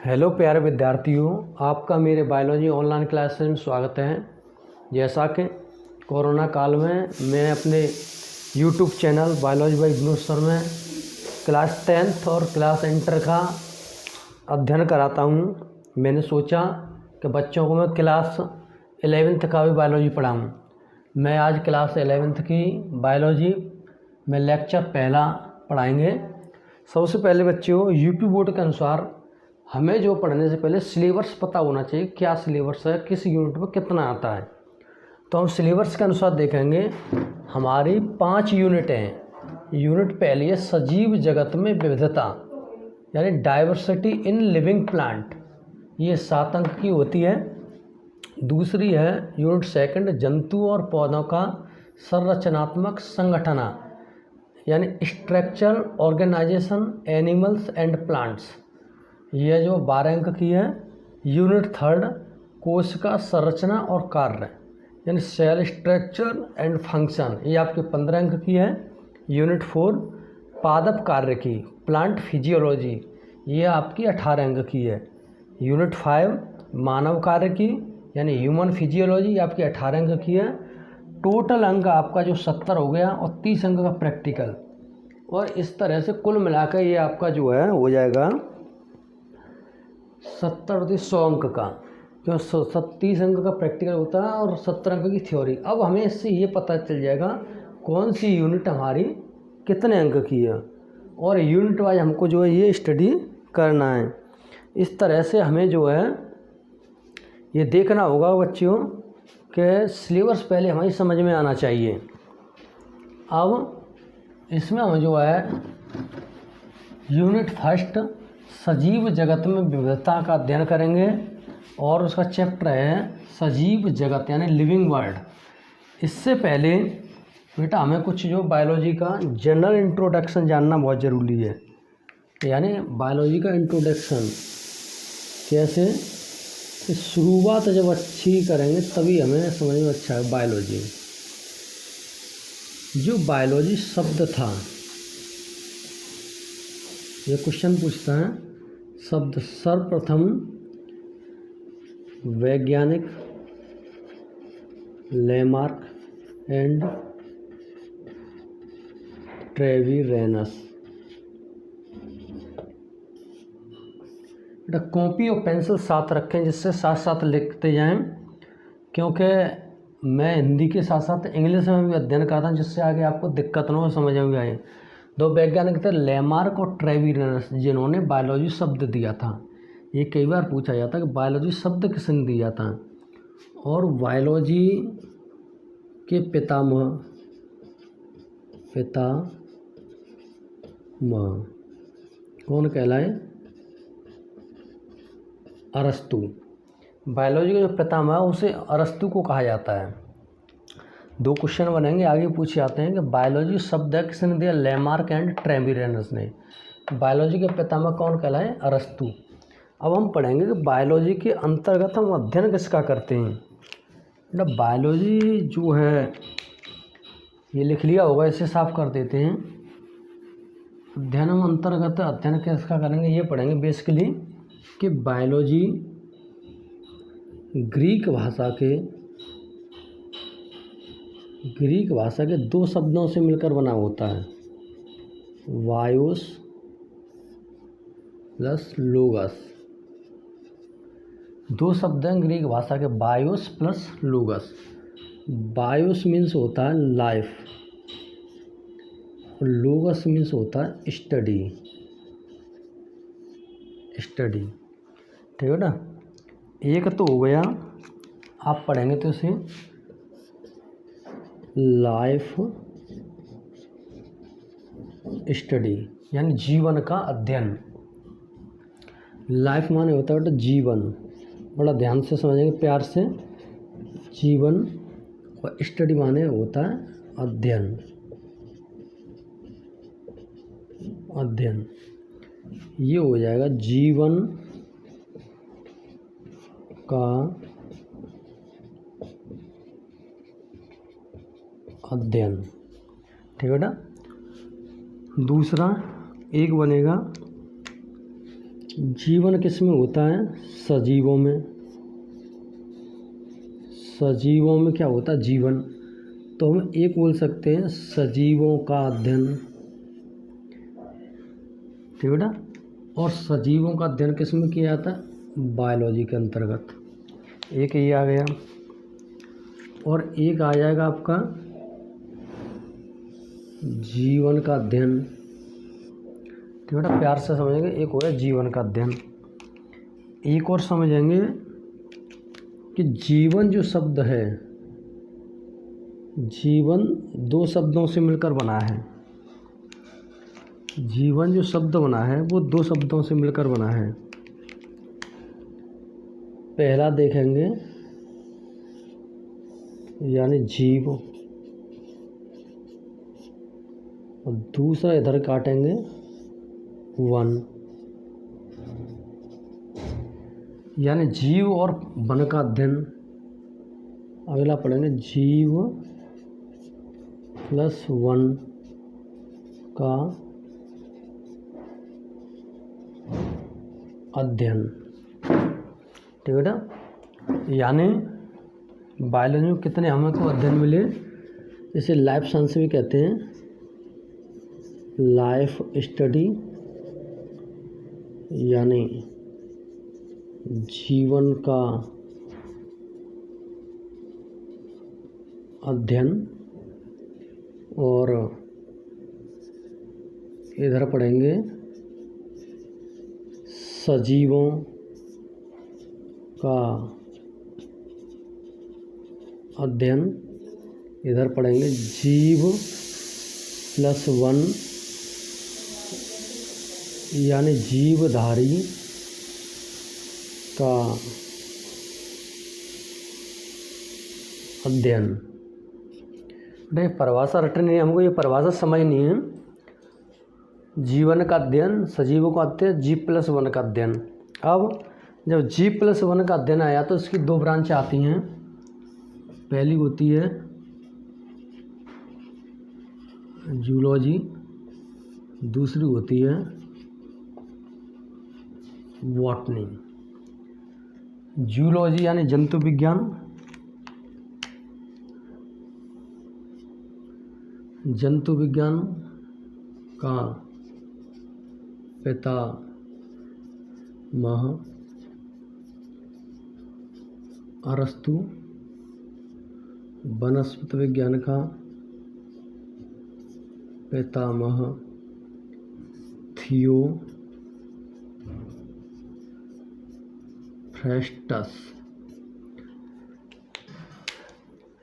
Hello प्यारे विद्यार्थियों, आपका मेरे बायोलॉजी ऑनलाइन क्लास में स्वागत है। जैसा कि कोरोना काल में मैं अपने YouTube channel biology by Vinod sir में क्लास 10th और क्लास इंटर का अध्ययन कराता हूँ। मैंने सोचा कि बच्चों को मैं क्लास 11th का भी बायोलॉजी पढ़ाऊँ। मैं आज क्लास 11th की बायोलॉजी में लेक्चर पहला पढ़ाएंगे। सबसे पहले बच्चों, यूपी बोर्ड के अनुसार हमें जो पढ़ने से पहले सिलेबस पता होना चाहिए, क्या सिलेबस है, किस यूनिट में कितना आता है। तो हम सिलेबस के अनुसार देखेंगे। हमारी 5 यूनिट हैं। यूनिट पहली है सजीव जगत में विविधता, यानी डाइवर्सिटी इन लिविंग प्लांट, ये 7 अंक की होती है। दूसरी है यूनिट सेकंड जंतु और पौधों का संरचनात्मक संगठन, यानी structure organisation animals and plants, यह जो 12 अंक की है। यूनिट थर्ड कोश का संरचना और कार्य, यानी सेल स्ट्रक्चर एंड फंक्शन, ये आपके 15 अंक की है। यूनिट 4 पादप कार्य की प्लांट फिजियोलॉजी, ये आपकी 18 अंक की है। यूनिट 5 मानव कार्य की, यानी ह्यूमन फिजियोलॉजी, ये आपकी 18 अंक की है। टोटल अंक आपका जो 70 हो गया और 30 अंक का प्रैक्टिकल, और इस तरह से कुल मिलाकर ये आपका जो है हो जाएगा 70 और 100 अंक का, क्यों 30 अंक का प्रैक्टिकल होता है और 70 अंक की थ्योरी। अब हमें इससे ये पता चल जाएगा कौन सी यूनिट हमारी कितने अंक की है, और यूनिट वाइज हमको जो है ये स्टडी करना है। इस तरह से हमें जो है ये देखना होगा बच्चों कि सिलेबस पहले हमें समझ में आना चाहिए। अब इसमें हम जो है यूनिट फर्स्ट सजीव जगत में विविधता का अध्ययन करेंगे, और उसका चैप्टर है सजीव जगत, यानी लिविंग वर्ल्ड। इससे पहले बेटा हमें कुछ जो बायोलॉजी का जनरल इंट्रोडक्शन जानना बहुत ज़रूरी है। यानी बायोलॉजी का इंट्रोडक्शन कैसे, कि शुरुआत जब अच्छी करेंगे तभी हमें समझ में अच्छा है। बायोलॉजी, जो बायोलॉजी शब्द था, ये क्वेश्चन पूछता है, शब्द सर्वप्रथम वैज्ञानिक लेमार्क एंड ट्रेविरेनस। बेटा कॉपी और पेंसिल साथ रखें, जिससे साथ साथ लिखते जाएं, क्योंकि मैं हिंदी के साथ साथ इंग्लिश में भी अध्ययन करता हूँ, जिससे आगे आपको दिक्कत न हो, समझ में आए। 2 वैज्ञानिक थे, लेमार्क और ट्रेविरेनस, जिन्होंने बायोलॉजी शब्द दिया था। ये कई बार पूछा जाता है कि बायोलॉजी शब्द किसने दिया था, और बायोलॉजी के पितामह कौन कहलाए? अरस्तु। बायोलॉजी का जो पितामह उसे अरस्तु को कहा जाता है। 2 क्वेश्चन बनेंगे, आगे पूछे जाते हैं कि बायोलॉजी शब्द किसने दिया? लेमार्क एंड ट्रेविरेनस ने। बायोलॉजी के पितामह कौन कहलाए? अरस्तु। अब हम पढ़ेंगे कि बायोलॉजी के अंतर्गत हम अध्ययन किसका करते हैं। मतलब बायोलॉजी जो है, ये लिख लिया होगा, इसे साफ कर देते हैं। अध्ययन हम अंतर्गत अध्ययन किसका करेंगे, ये पढ़ेंगे बेसिकली कि बायोलॉजी ग्रीक भाषा के 2 शब्दों से मिलकर बना होता है, बायोस प्लस लोगस। 2 शब्द हैं ग्रीक भाषा के, बायोस प्लस लोगस। बायोस मीन्स होता है लाइफ, और लोगस मीन्स होता है स्टडी। ठीक है ना। एक तो हो गया, आप पढ़ेंगे तो इसे लाइफ स्टडी, यानी जीवन का अध्ययन। लाइफ माने होता है जीवन, बड़ा ध्यान से समझेंगे, प्यार से। जीवन, और स्टडी माने होता है अध्ययन। ये हो जाएगा जीवन का अध्ययन। ठीक है ना। दूसरा एक बनेगा जीवन किस में होता है? सजीवों में। सजीवों में क्या होता है? जीवन। तो हम एक बोल सकते हैं सजीवों का अध्ययन, ठीक है बेटा। और सजीवों का अध्ययन किस में किया जाता है? बायोलॉजी के अंतर्गत। एक ये आ गया और एक आ जाएगा आपका जीवन का अध्ययन, ठीक है बेटा। प्यार से समझेंगे, एक हो गया जीवन का अध्ययन। एक और समझेंगे कि जीवन जो शब्द है, जीवन दो शब्दों से मिलकर बना है। जीवन जो शब्द बना है वो दो शब्दों से मिलकर बना है। पहला देखेंगे यानी जीव, और दूसरा इधर काटेंगे वन, यानी जीव और वन का अध्ययन। अगला पढ़ेंगे जीव प्लस वन का अध्ययन, ठीक है बेटा। यानी बायोलॉजी में कितने हमें को अध्ययन मिले, इसे लाइफ साइंस भी कहते हैं, लाइफ स्टडी, यानी जीवन का अध्ययन। और इधर पढ़ेंगे सजीवों का अध्ययन। इधर पढ़ेंगे जीव प्लस वन, यानी जीवधारी का अध्ययन। नहीं, परिभाषा रटनी है हमको, ये परिभाषा समझनी है। जीवन का अध्ययन, सजीवों का अध्ययन, जीव प्लस वन का अध्ययन। अब जब जीव प्लस वन का अध्ययन आया तो इसकी दो ब्रांच आती हैं। पहली होती है जूलॉजी, दूसरी होती है बॉटनी। जूलॉजी यानी जंतु विज्ञान, जंतु विज्ञान का पितामह अरस्तु, वनस्पति विज्ञान का पितामह थियोफ्रास्टस।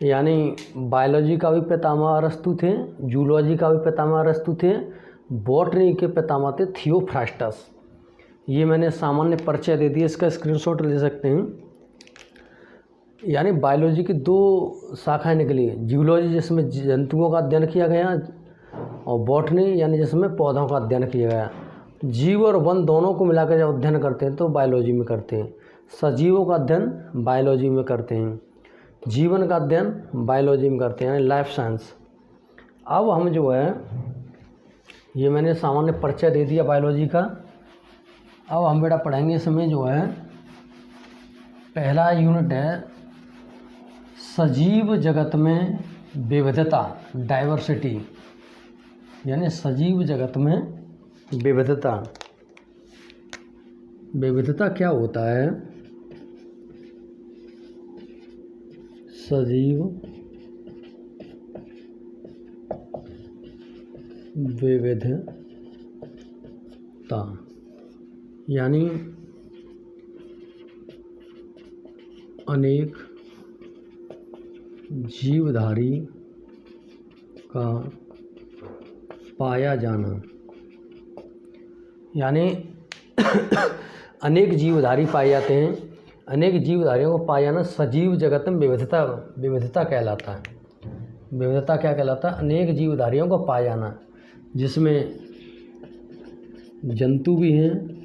यानी बायोलॉजी का भी पितामह अरस्तु थे, जूलॉजी का भी पितामह अरस्तु थे, बॉटनी के पितामह थे थियोफ्रास्टस। ये मैंने सामान्य परिचय दे दिया, इसका स्क्रीनशॉट ले सकते हैं। यानी बायोलॉजी की दो शाखाएं निकली, जूलॉजी जिसमें जंतुओं का अध्ययन किया गया, और बॉटनी यानी जिसमें पौधों का अध्ययन किया गया। जीव और वन दोनों को मिलाकर जब अध्ययन करते हैं तो बायोलॉजी में करते हैं। सजीवों का अध्ययन बायोलॉजी में करते हैं, जीवन का अध्ययन बायोलॉजी में करते हैं, यानी लाइफ साइंस। अब हम जो है, ये मैंने सामान्य परिचय दे दिया बायोलॉजी का। अब हम बेटा पढ़ेंगे इसमें जो है पहला यूनिट है सजीव जगत में विविधता, डाइवर्सिटी। यानी सजीव जगत में विविधता। विविधता क्या होता है? सजीव विविधता यानी अनेक जीवधारी का पाया जाना। यानी अनेक जीवधारी पाए जाते हैं, अनेक जीवधारियों को पाया जाना सजीव जगत में विविधता कहलाता है। विविधता क्या कहलाता है? अनेक जीवधारियों को पाया जाना, जिसमें जंतु भी हैं,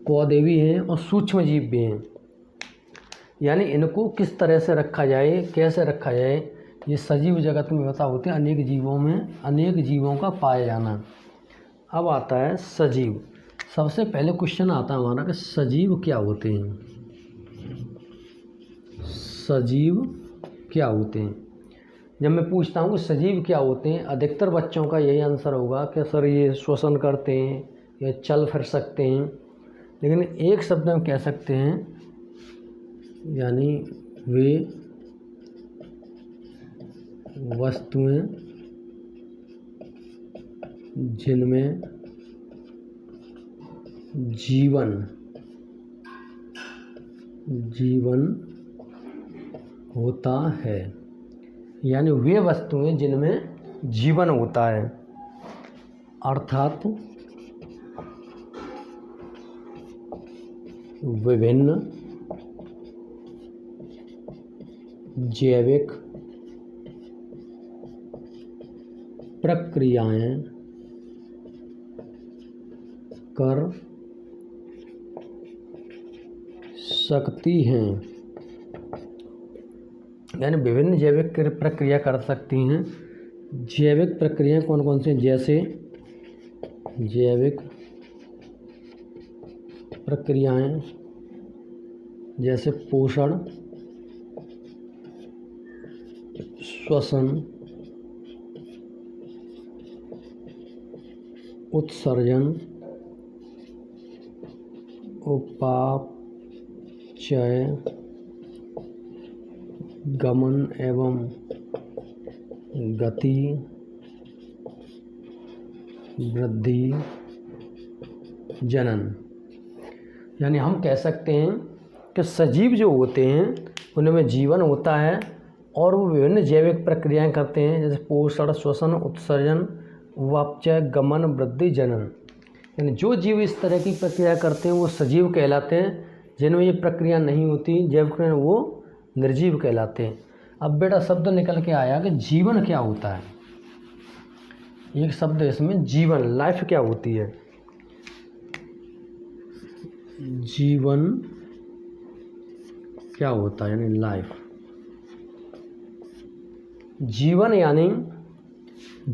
पौधे भी हैं और सूक्ष्म जीव भी हैं। यानी इनको किस तरह से रखा जाए, कैसे रखा जाए, ये सजीव जगत में विविधता होती है। अनेक जीवों में अनेक जीवों का पाया जाना। अब आता है सजीव। सबसे पहले क्वेश्चन आता है हमारा कि सजीव क्या होते हैं। सजीव क्या होते हैं। जब मैं पूछता हूँ कि सजीव क्या होते हैं, अधिकतर बच्चों का यही आंसर होगा कि सर ये श्वसन करते हैं या चल फिर सकते हैं। लेकिन एक शब्द में कह सकते हैं, यानी वे वस्तुएं जिनमें जीवन होता है, यानी वे वस्तुएं जिनमें जीवन होता है, अर्थात विभिन्न जैविक प्रक्रियाएं कर सकती हैं, यानी विभिन्न जैविक प्रक्रिया कर सकती हैं। जैविक प्रक्रियाएं कौन कौन सी हैं, जैसे जैविक प्रक्रियाएं जैसे पोषण, श्वसन, उत्सर्जन, उपापचय, गमन एवं गति, वृद्धि, जनन। यानी हम कह सकते हैं कि सजीव जो होते हैं उनमें जीवन होता है और वो विभिन्न जैविक प्रक्रियाएं करते हैं, जैसे पोषण, श्वसन, उत्सर्जन, उपापचय, गमन, वृद्धि, जनन। यानी जो जीव इस तरह की प्रक्रिया करते हैं वो सजीव कहलाते हैं। जिनमें ये प्रक्रिया नहीं होती जैविक प्रक्रिया, वो निर्जीव कहलाते हैं। अब बेटा शब्द निकल के आया कि जीवन क्या होता है। एक शब्द इसमें जीवन, लाइफ क्या होती है। जीवन क्या होता है, यानी लाइफ। जीवन यानी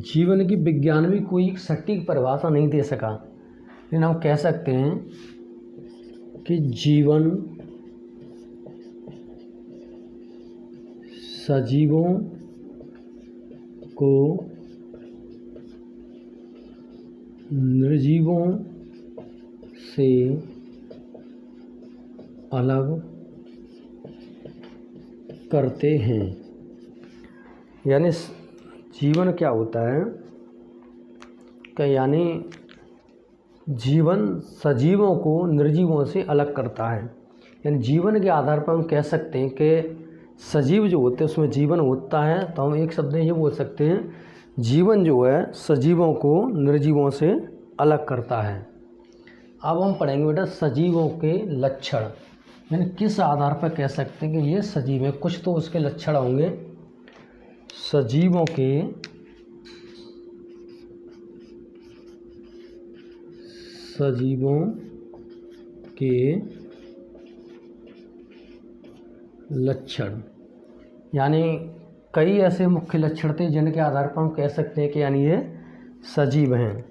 जीवन की विज्ञान भी कोई सटीक परिभाषा नहीं दे सका, लेकिन हम कह सकते हैं कि जीवन सजीवों को निर्जीवों से अलग करते हैं। यानी जीवन क्या होता है कि यानी जीवन सजीवों को निर्जीवों से अलग करता है। यानी जीवन के आधार पर हम कह सकते हैं कि सजीव जो होते हैं उसमें जीवन होता है, तो हम एक शब्द में ये बोल सकते हैं जीवन जो है सजीवों को निर्जीवों से अलग करता है। अब हम पढ़ेंगे बेटा सजीवों के लक्षण, यानी किस आधार पर कह सकते हैं कि ये सजीव है। कुछ तो उसके लक्षण होंगे। सजीवों के लक्षण, यानी कई ऐसे मुख्य लक्षण थे जिनके आधार पर हम कह सकते हैं कि यानी ये सजीव हैं।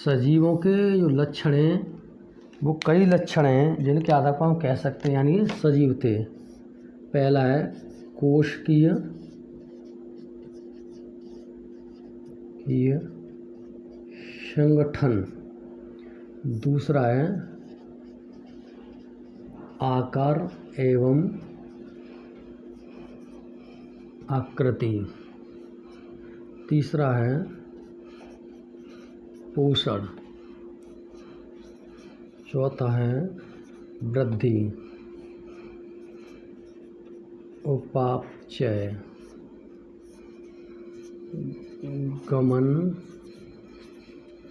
सजीवों के जो लक्षण हैं वो कई लक्षण हैं जिनके आधार पर हम कह सकते हैं यानी सजीव थे। पहला है कोशिकीय संगठन, दूसरा है आकार एवं आकृति, तीसरा है पोषण, चौथा है वृद्धि, उपापचय, गमन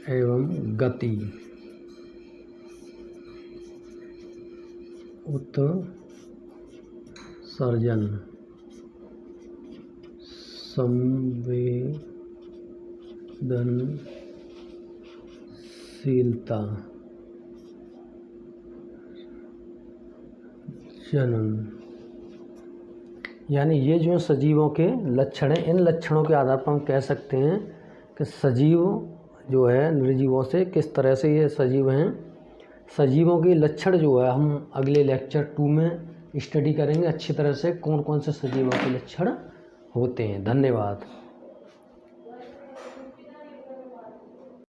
एवं गति, उत्सर्जन, संवेदनशीलता, जनन। यानी ये जो सजीवों के लक्षण हैं, इन लक्षणों के आधार पर हम कह सकते हैं कि सजीव जो है निर्जीवों से किस तरह से ये सजीव हैं। सजीवों के लक्षण जो है हम अगले लेक्चर 2 में स्टडी करेंगे अच्छी तरह से, कौन कौन से सजीवों के लक्षण होते हैं। धन्यवाद।